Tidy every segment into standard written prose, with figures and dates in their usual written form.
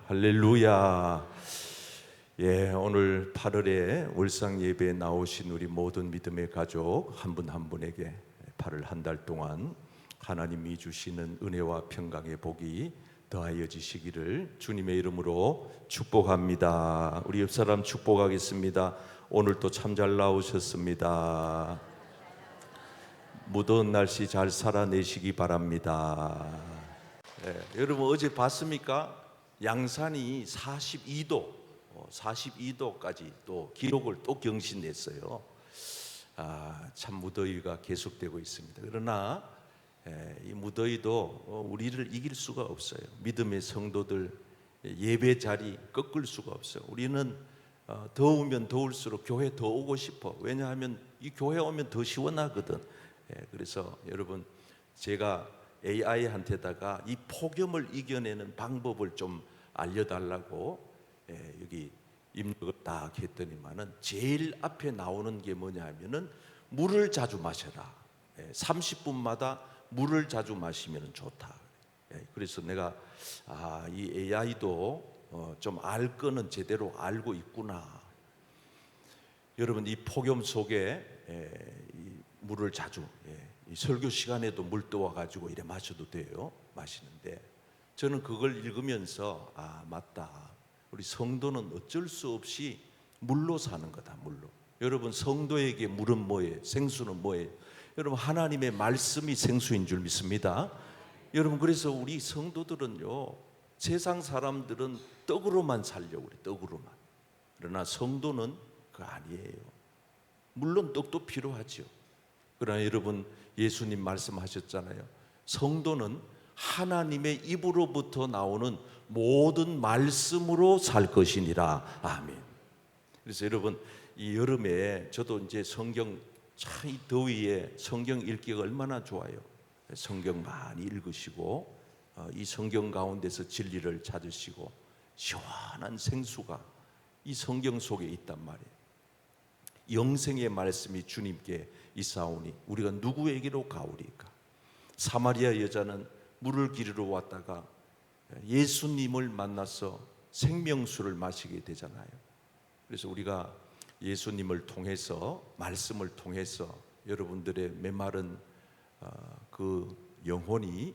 할렐루야. 예, 오늘 8월에 울상 예배에 나오신 우리 모든 믿음의 가족 한 분 한 분에게 8월 한 달 동안 하나님이 주시는 은혜와 평강의 복이 더하여지시기를 주님의 이름으로 축복합니다. 우리 옆사람 축복하겠습니다. 오늘도 참 잘 나오셨습니다. 무더운 날씨 잘 살아내시기 바랍니다. 여러분 어제 봤습니까? 양산이 42도까지 또 기록을 또 경신했어요. 참 무더위가 계속되고 있습니다. 그러나 이 무더위도 우리를 이길 수가 없어요. 믿음의 성도들 예배 자리 꺾을 수가 없어요. 우리는 더우면 더울수록 교회 더 오고 싶어. 왜냐하면 이 교회 오면 더 시원하거든. 그래서 여러분 제가 AI한테다가 이 폭염을 이겨내는 방법을 좀 알려달라고 여기 입력을 딱 했더니만은 제일 앞에 나오는 게 뭐냐 하면은 물을 자주 마셔라. 30분마다 물을 자주 마시면 좋다. 그래서 내가 이 AI도 좀 알 거는 제대로 알고 있구나. 여러분 이 폭염 속에 이 물을 자주 이 설교 시간에도 물 떠와 가지고 이래 마셔도 돼요. 마시는데 저는 그걸 읽으면서 맞다. 우리 성도는 어쩔 수 없이 물로 사는 거다. 물로. 여러분 성도에게 물은 뭐예요? 생수는 뭐예요? 여러분 하나님의 말씀이 생수인 줄 믿습니다. 여러분 그래서 우리 성도들은요, 세상 사람들은 떡으로만 살려고 그래. 떡으로만. 그러나 성도는 그거 아니에요. 물론 떡도 필요하죠. 그러나 여러분 예수님 말씀하셨잖아요. 성도는 하나님의 입으로부터 나오는 모든 말씀으로 살 것이니라. 아멘. 그래서 여러분 이 여름에 저도 이제 성경 참 이 더위에 성경 읽기가 얼마나 좋아요. 성경 많이 읽으시고 이 성경 가운데서 진리를 찾으시고 시원한 생수가 이 성경 속에 있단 말이에요. 영생의 말씀이 주님께 있사오니 우리가 누구에게로 가오리까? 사마리아 여자는 물을 기르러 왔다가 예수님을 만나서 생명수를 마시게 되잖아요. 그래서 우리가 예수님을 통해서 말씀을 통해서 여러분들의 메마른 그 영혼이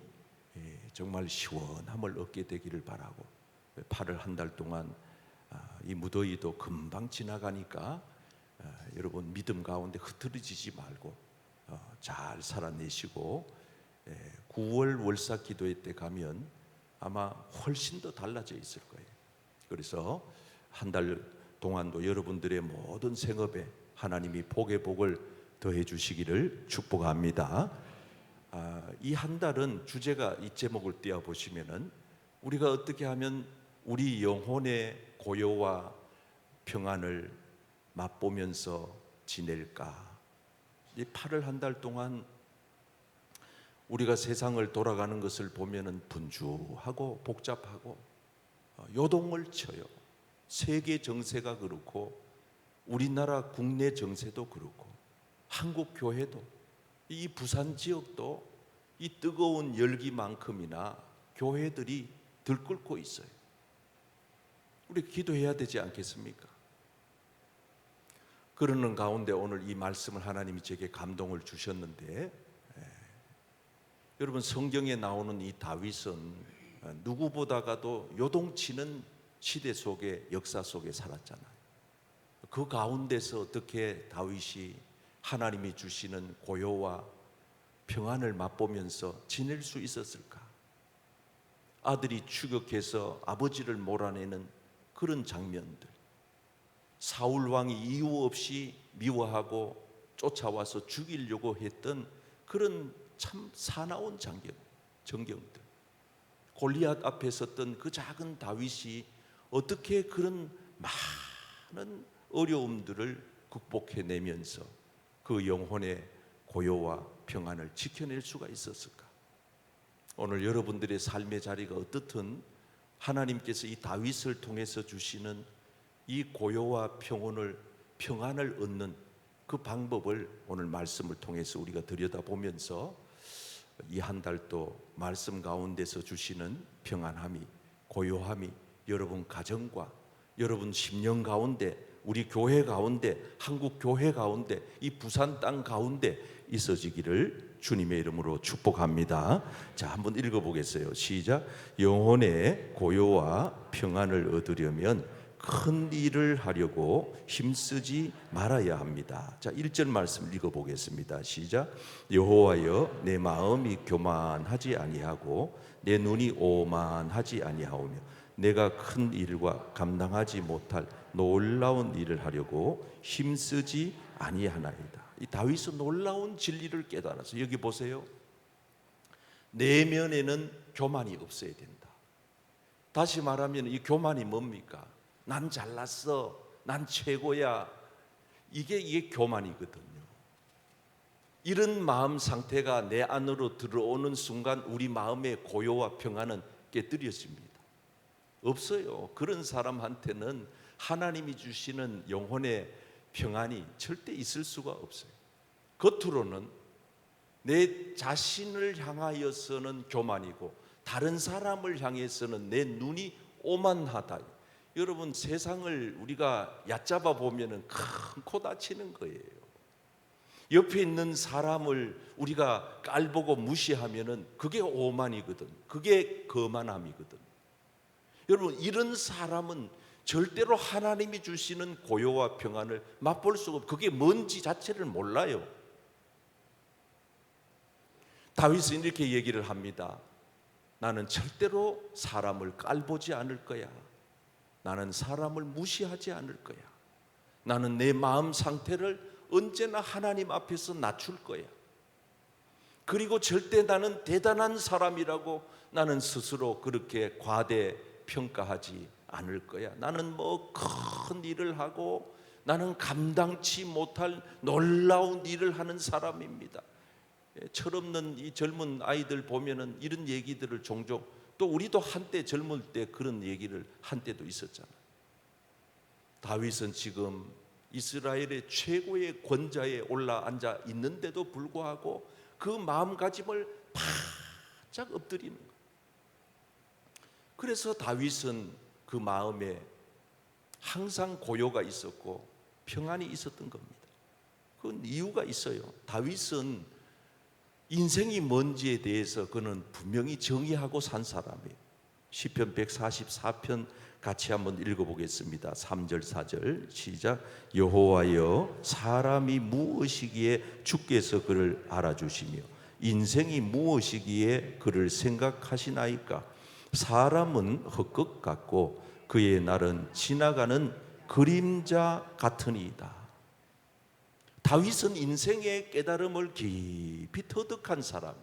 정말 시원함을 얻게 되기를 바라고 8월 한 달 동안 이 무더위도 금방 지나가니까 여러분 믿음 가운데 흐트러지지 말고 잘 살아내시고 9월 월사 기도회 때 가면 아마 훨씬 더 달라져 있을 거예요. 그래서 한 달 동안도 여러분들의 모든 생업에 하나님이 복의 복을 더해 주시기를 축복합니다. 이 한 달은 주제가 이 제목을 띄워 보시면은 우리가 어떻게 하면 우리 영혼의 고요와 평안을 맛보면서 지낼까? 이 8월 한 달 동안 우리가 세상을 돌아가는 것을 보면은 분주하고 복잡하고 요동을 쳐요. 세계 정세가 그렇고 우리나라 국내 정세도 그렇고 한국 교회도 이 부산 지역도 이 뜨거운 열기만큼이나 교회들이 들끓고 있어요. 우리 기도해야 되지 않겠습니까? 그러는 가운데 오늘 이 말씀을 하나님이 제게 감동을 주셨는데 여러분 성경에 나오는 이 다윗은 누구보다가도 요동치는 시대 속에 역사 속에 살았잖아요. 그 가운데서 어떻게 다윗이 하나님이 주시는 고요와 평안을 맛보면서 지낼 수 있었을까? 아들이 추격해서 아버지를 몰아내는 그런 장면들, 사울 왕이 이유 없이 미워하고 쫓아와서 죽이려고 했던 그런 참 사나운 전경들, 골리앗 앞에 섰던 그 작은 다윗이 어떻게 그런 많은 어려움들을 극복해내면서 그 영혼의 고요와 평안을 지켜낼 수가 있었을까? 오늘 여러분들의 삶의 자리가 어떻든 하나님께서 이 다윗을 통해서 주시는 이 고요와 평안을 얻는 그 방법을 오늘 말씀을 통해서 우리가 들여다보면서 이 한 달도 말씀 가운데서 주시는 평안함이, 고요함이 여러분 가정과 여러분 심령 가운데, 우리 교회 가운데, 한국 교회 가운데, 이 부산 땅 가운데 있어지기를 주님의 이름으로 축복합니다. 자, 한번 읽어보겠어요. 시작. 영혼의 고요와 평안을 얻으려면 큰 일을 하려고 힘쓰지 말아야 합니다. 자, 1절 말씀 읽어보겠습니다. 시작. 여호와여, 내 마음이 교만하지 아니하고 내 눈이 오만하지 아니하오며 내가 큰 일과 감당하지 못할 놀라운 일을 하려고 힘쓰지 아니하나이다. 이 다윗은 놀라운 진리를 깨달아서, 여기 보세요, 내면에는 교만이 없어야 된다. 다시 말하면 이 교만이 뭡니까? 난 잘났어, 난 최고야. 이게 교만이거든요. 이런 마음 상태가 내 안으로 들어오는 순간 우리 마음의 고요와 평안은 깨뜨려집니다. 없어요. 그런 사람한테는 하나님이 주시는 영혼의 평안이 절대 있을 수가 없어요. 겉으로는 내 자신을 향하여서는 교만이고 다른 사람을 향해서는 내 눈이 오만하다. 여러분, 세상을 우리가 얕잡아 보면은 큰 코 다치는 거예요. 옆에 있는 사람을 우리가 깔보고 무시하면은 그게 오만이거든. 그게 거만함이거든. 여러분, 이런 사람은 절대로 하나님이 주시는 고요와 평안을 맛볼 수가 없고 그게 뭔지 자체를 몰라요. 다윗은 이렇게 얘기를 합니다. 나는 절대로 사람을 깔보지 않을 거야. 나는 사람을 무시하지 않을 거야. 나는 내 마음 상태를 언제나 하나님 앞에서 낮출 거야. 그리고 절대 나는 대단한 사람이라고 나는 스스로 그렇게 과대평가하지 않을 거야. 나는 뭐 큰 일을 하고 나는 감당치 못할 놀라운 일을 하는 사람입니다. 철없는 이 젊은 아이들 보면은 이런 얘기들을 종종, 또 우리도 한때 젊을 때 그런 얘기를 한 때도 있었잖아요. 다윗은 지금 이스라엘의 최고의 권좌에 올라앉아 있는데도 불구하고 그 마음가짐을 바짝 엎드리는 거예요. 그래서 다윗은 그 마음에 항상 고요가 있었고 평안이 있었던 겁니다. 그건 이유가 있어요. 다윗은 인생이 뭔지에 대해서 그는 분명히 정의하고 산 사람이에요. 시편 144편 같이 한번 읽어보겠습니다. 3절 4절 시작. 여호와여, 사람이 무엇이기에 주께서 그를 알아주시며 인생이 무엇이기에 그를 생각하시나이까. 사람은 헛것 같고 그의 날은 지나가는 그림자 같으니이다. 다윗은 인생의 깨달음을 깊이 터득한 사람.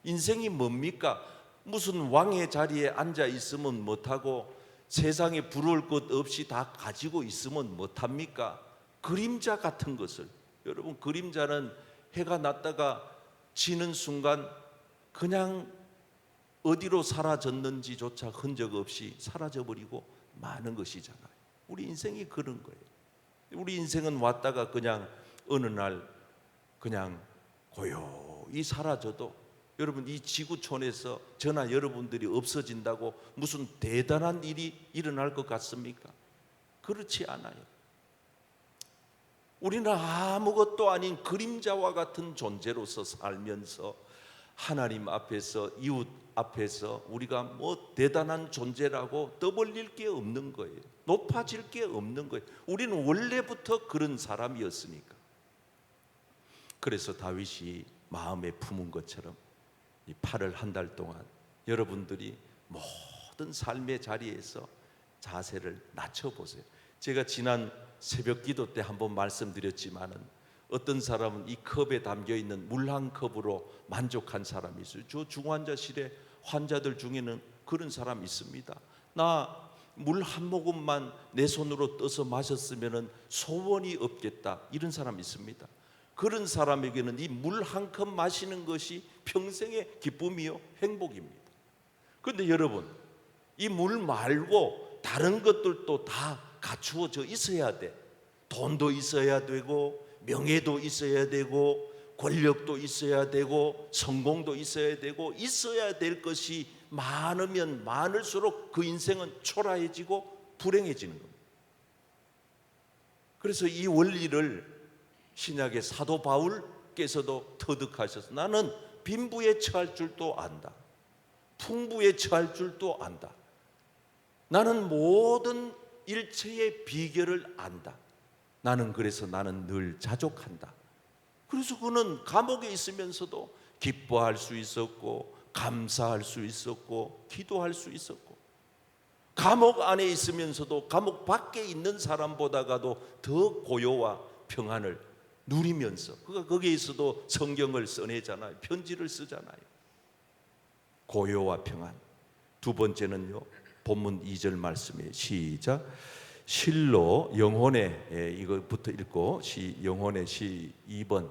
인생이 뭡니까? 무슨 왕의 자리에 앉아 있으면 못하고 세상에 부러울 것 없이 다 가지고 있으면 못합니까? 그림자 같은 것을. 여러분, 그림자는 해가 났다가 지는 순간 그냥 어디로 사라졌는지조차 흔적 없이 사라져버리고 마는 것이잖아요. 우리 인생이 그런 거예요. 우리 인생은 왔다가 그냥 어느 날 그냥 고요히 사라져도, 여러분, 이 지구촌에서 저나 여러분들이 없어진다고 무슨 대단한 일이 일어날 것 같습니까? 그렇지 않아요. 우리는 아무것도 아닌 그림자와 같은 존재로서 살면서 하나님 앞에서, 이웃 앞에서 우리가 뭐 대단한 존재라고 떠벌릴 게 없는 거예요. 높아질 게 없는 거예요. 우리는 원래부터 그런 사람이었으니까. 그래서 다윗이 마음에 품은 것처럼 이 8월 한 달 동안 여러분들이 모든 삶의 자리에서 자세를 낮춰보세요. 제가 지난 새벽 기도 때 한번 말씀드렸지만은 어떤 사람은 이 컵에 담겨있는 물 한 컵으로 만족한 사람이 있어요. 저 중환자실에 환자들 중에는 그런 사람이 있습니다. 나 물 한 모금만 내 손으로 떠서 마셨으면 소원이 없겠다, 이런 사람이 있습니다. 그런 사람에게는 이 물 한 컵 마시는 것이 평생의 기쁨이요 행복입니다. 그런데 여러분, 이 물 말고 다른 것들도 다 갖추어져 있어야 돼. 돈도 있어야 되고 명예도 있어야 되고 권력도 있어야 되고 성공도 있어야 되고 있어야 될 것이 많으면 많을수록 그 인생은 초라해지고 불행해지는 겁니다. 그래서 이 원리를 신약의 사도 바울께서도 터득하셔서 나는 빈부에 처할 줄도 안다. 풍부에 처할 줄도 안다. 나는 모든 일체의 비결을 안다. 나는 그래서 나는 늘 자족한다. 그래서 그는 감옥에 있으면서도 기뻐할 수 있었고 감사할 수 있었고 기도할 수 있었고 감옥 안에 있으면서도 감옥 밖에 있는 사람보다가도 더 고요와 평안을 누리면서 그가 거기에서도 성경을 써내잖아요. 편지를 쓰잖아요. 고요와 평안. 두 번째는요, 본문 2절 말씀이에요. 시작. 실로 영혼의 이거부터 읽고 영혼의 2번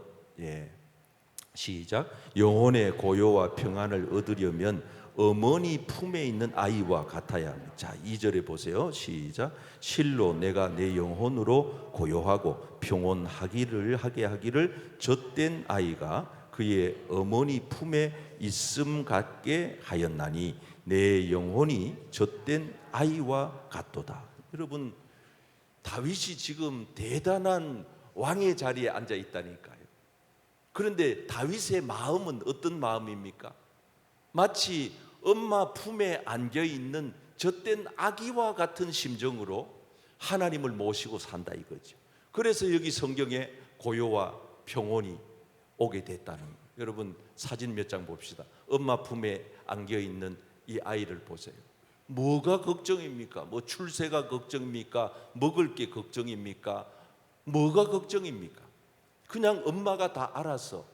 시작. 영혼의 고요와 평안을 얻으려면 어머니 품에 있는 아이와 같아야 합니다. 자, 2절에 보세요. 시작. 실로 내가 내 영혼으로 고요하고 평온하기를 하게 하기를 젖된 아이가 그의 어머니 품에 있음 같게 하였나니 내 영혼이 젖된 아이와 같도다. 여러분, 다윗이 지금 대단한 왕의 자리에 앉아 있다니까요. 그런데 다윗의 마음은 어떤 마음입니까? 마치 엄마 품에 안겨 있는 젖된 아기와 같은 심정으로 하나님을 모시고 산다 이거죠. 그래서 여기 성경에 고요와 평온이 오게 됐다는 거예요. 여러분, 사진 몇 장 봅시다. 엄마 품에 안겨 있는 이 아이를 보세요. 뭐가 걱정입니까? 뭐 출세가 걱정입니까? 먹을 게 걱정입니까? 뭐가 걱정입니까? 그냥 엄마가 다 알아서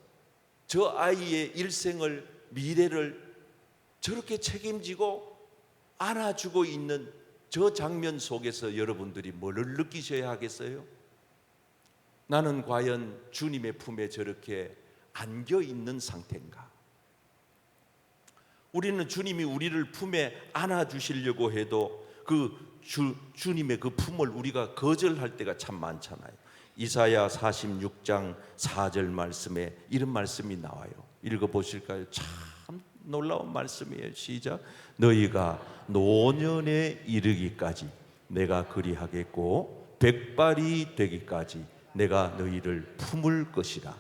저 아이의 일생을, 미래를 저렇게 책임지고 안아주고 있는 저 장면 속에서 여러분들이 뭐를 느끼셔야 하겠어요? 나는 과연 주님의 품에 저렇게 안겨 있는 상태인가? 우리는 주님이 우리를 품에 안아주시려고 해도 주님의 그 품을 우리가 거절할 때가 참 많잖아요. 이사야 46장 4절 말씀에 이런 말씀이 나와요. 읽어보실까요? 참 놀라운 말씀이에요. 시작. 너희가 노년에 이르기까지 내가 그리하겠고 백발이 되기까지 내가 너희를 품을 것이라.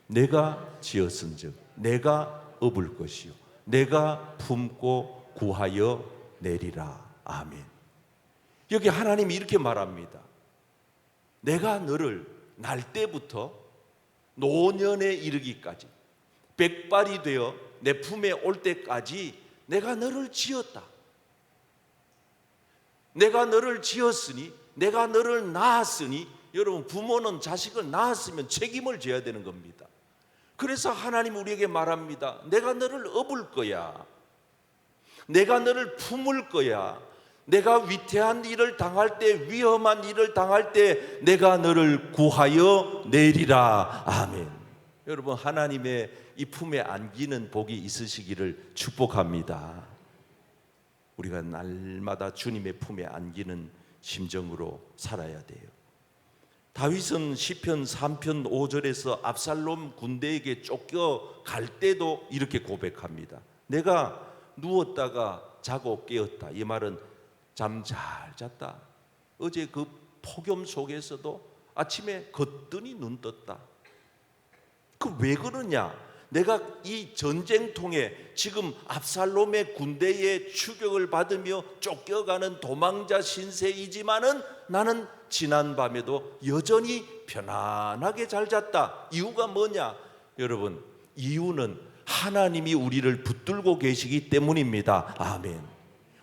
내가 지었은즉 내가 업을 것이요 내가 품고 구하여 내리라. 아멘. 여기 하나님이 이렇게 말합니다. 내가 너를 날 때부터 노년에 이르기까지 백발이 되어 내 품에 올 때까지 내가 너를 지었다. 내가 너를 지었으니, 내가 너를 낳았으니, 여러분, 부모는 자식을 낳았으면 책임을 져야 되는 겁니다. 그래서 하나님 우리에게 말합니다. 내가 너를 업을 거야. 내가 너를 품을 거야. 내가 위태한 일을 당할 때, 위험한 일을 당할 때 내가 너를 구하여 내리라. 아멘. 여러분, 하나님의 이 품에 안기는 복이 있으시기를 축복합니다. 우리가 날마다 주님의 품에 안기는 심정으로 살아야 돼요. 다윗은 시편 3편 5절에서 압살롬 군대에게 쫓겨갈 때도 이렇게 고백합니다. 내가 누웠다가 자고 깨었다. 이 말은 잠 잘 잤다. 어제 그 폭염 속에서도 아침에 거뜬히 눈 떴다. 그 왜 그러냐? 내가 이 전쟁통에 지금 압살롬의 군대의 추격을 받으며 쫓겨가는 도망자 신세이지만은 나는 지난 밤에도 여전히 편안하게 잘 잤다. 이유가 뭐냐? 여러분, 이유는 하나님이 우리를 붙들고 계시기 때문입니다. 아멘.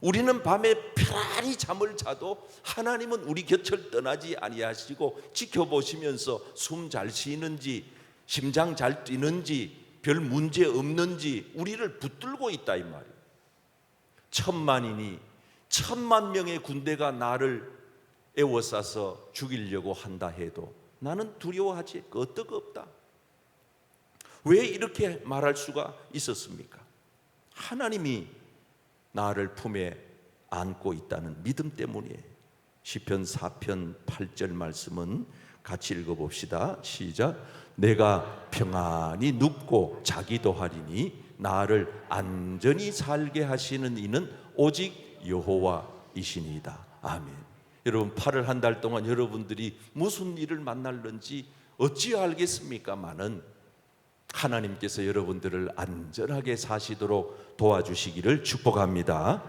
우리는 밤에 편안히 잠을 자도 하나님은 우리 곁을 떠나지 아니하시고 지켜보시면서 숨 잘 쉬는지, 심장 잘 뛰는지, 별 문제 없는지 우리를 붙들고 있다 이 말이에요. 1000만이니 1000만 명의 군대가 나를 에워싸서 죽이려고 한다 해도 나는 두려워하지 끄떡 없다. 왜 이렇게 말할 수가 있었습니까? 하나님이 나를 품에 안고 있다는 믿음 때문이에요. 시편 4편 8절 말씀은 같이 읽어봅시다. 시작. 내가 평안히 눕고 자기도 하리니 나를 안전히 살게 하시는 이는 오직 여호와이시니이다. 아멘. 여러분, 8월 한 달 동안 여러분들이 무슨 일을 만날는지 어찌 알겠습니까마는 하나님께서 여러분들을 안전하게 사시도록 도와주시기를 축복합니다.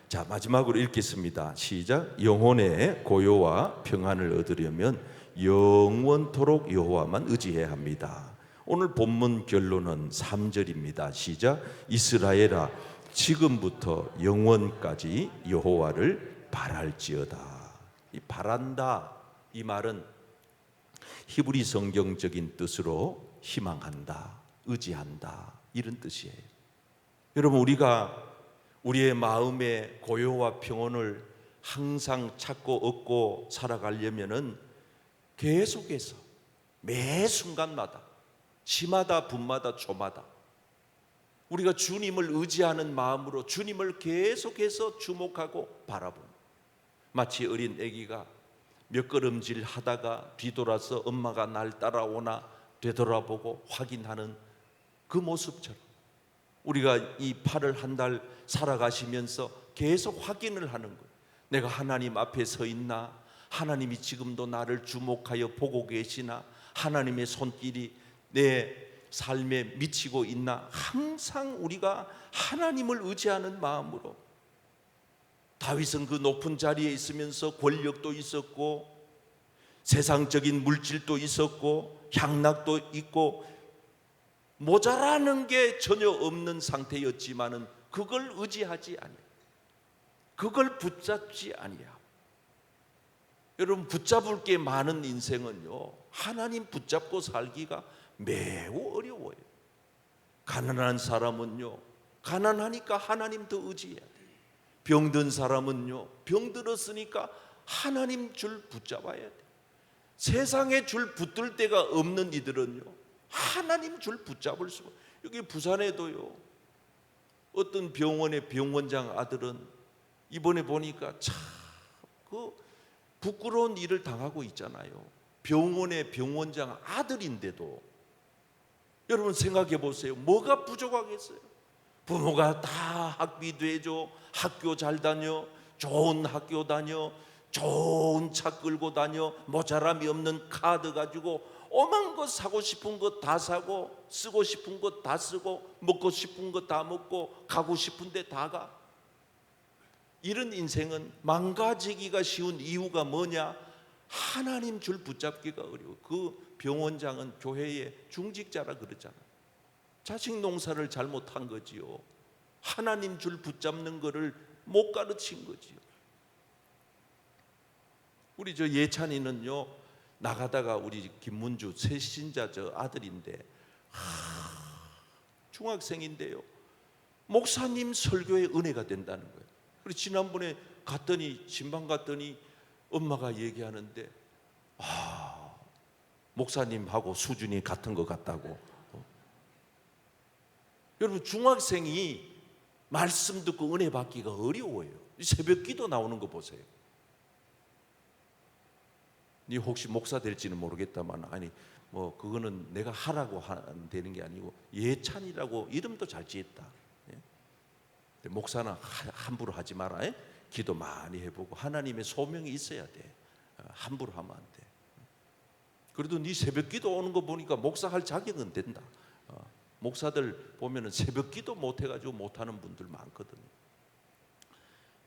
자, 마지막으로 읽겠습니다. 시작. 영혼의 고요와 평안을 얻으려면 영원토록 여호와만 의지해야 합니다. 오늘 본문 결론은 3절입니다. 시작. 이스라엘아, 지금부터 영원까지 여호와를 바랄지어다. 이 바란다, 이 말은 히브리 성경적인 뜻으로 희망한다, 의지한다, 이런 뜻이에요. 여러분, 우리가 우리의 마음의 고요와 평온을 항상 찾고 얻고 살아가려면은 계속해서 매 순간마다, 시마다 분마다 초마다 우리가 주님을 의지하는 마음으로 주님을 계속해서 주목하고 바라봅니다. 마치 어린 아기가 몇 걸음질 하다가 뒤돌아서 엄마가 날 따라오나 되돌아보고 확인하는 그 모습처럼 우리가 이 8월 한 달 살아가시면서 계속 확인을 하는 거예요. 내가 하나님 앞에 서 있나? 하나님이 지금도 나를 주목하여 보고 계시나? 하나님의 손길이 내 삶에 미치고 있나? 항상 우리가 하나님을 의지하는 마음으로. 다윗은 그 높은 자리에 있으면서 권력도 있었고 세상적인 물질도 있었고 향락도 있고 모자라는 게 전혀 없는 상태였지만은 그걸 의지하지 아니야. 그걸 붙잡지 아니야. 여러분, 붙잡을 게 많은 인생은요, 하나님 붙잡고 살기가 매우 어려워요. 가난한 사람은요, 가난하니까 하나님 더 의지해야 돼. 병든 사람은요, 병들었으니까 하나님 줄 붙잡아야 돼. 세상에 줄 붙들 데가 없는 이들은요, 하나님 줄 붙잡을 수가. 여기 부산에도요, 어떤 병원의 병원장 아들은 이번에 보니까 참 그 부끄러운 일을 당하고 있잖아요. 병원의 병원장 아들인데도. 여러분 생각해 보세요. 뭐가 부족하겠어요? 부모가 다 학비도 해줘, 학교 잘 다녀, 좋은 학교 다녀, 좋은 차 끌고 다녀, 모자람이 없는 카드 가지고 오만 것 사고 싶은 것 다 사고, 쓰고 싶은 것 다 쓰고, 먹고 싶은 것 다 먹고, 가고 싶은 데 다 가. 이런 인생은 망가지기가 쉬운 이유가 뭐냐? 하나님 줄 붙잡기가 어려워. 그 병원장은 교회의 중직자라 그러잖아요. 자식 농사를 잘못한 거지요. 하나님 줄 붙잡는 거를 못 가르친 거지요. 우리 저 예찬이는요, 나가다가 우리 김문주 새신자 저 아들인데 중학생인데요, 목사님 설교에 은혜가 된다는 거예요. 그리고 지난번에 갔더니 신방 갔더니 엄마가 얘기하는데 목사님하고 수준이 같은 것 같다고. 여러분, 중학생이 말씀 듣고 은혜 받기가 어려워요. 새벽 기도 나오는 거 보세요. 네 혹시 목사 될지는 모르겠다만, 아니 뭐 그거는 내가 하라고 되는 게 아니고 예찬이라고 이름도 잘 지었다. 목사는 함부로 하지 마라. 기도 많이 해보고 하나님의 소명이 있어야 돼. 함부로 하면 안 돼. 그래도 네 새벽 기도 오는 거 보니까 목사할 자격은 된다. 목사들 보면은 새벽 기도 못 해가지고 못하는 분들 많거든요.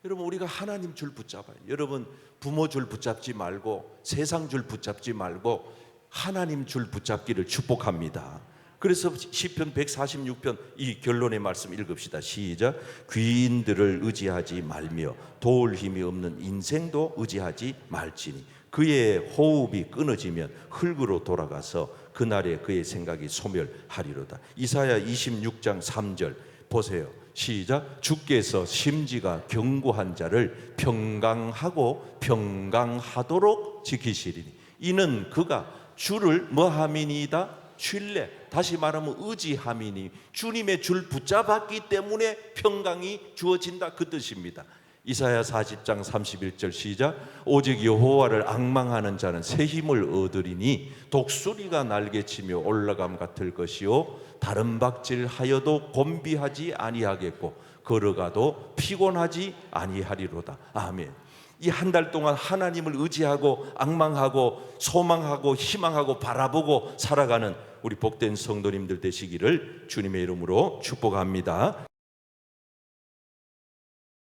여러분, 우리가 하나님 줄 붙잡아요. 여러분, 부모 줄 붙잡지 말고 세상 줄 붙잡지 말고 하나님 줄 붙잡기를 축복합니다. 그래서 시편 146편 이 결론의 말씀 읽읍시다. 시작. 귀인들을 의지하지 말며 도울 힘이 없는 인생도 의지하지 말지니 그의 호흡이 끊어지면 흙으로 돌아가서 그날에 그의 생각이 소멸하리로다. 이사야 26장 3절 보세요. 시작. 주께서 심지가 견고한 자를 평강하고 평강하도록 지키시리니 이는 그가 주를 뭐함이니이다? 신뢰, 다시 말하면 의지함이니 주님의 줄 붙잡았기 때문에 평강이 주어진다, 그 뜻입니다. 이사야 40장 31절 시작. 오직 여호와를 앙망하는 자는 새 힘을 얻으리니 독수리가 날개치며 올라감 같을 것이요 다른 박질하여도 곤비하지 아니하겠고 걸어가도 피곤하지 아니하리로다. 아멘. 이 한 달 동안 하나님을 의지하고 앙망하고 소망하고 희망하고 바라보고 살아가는 우리 복된 성도님들 되시기를 주님의 이름으로 축복합니다.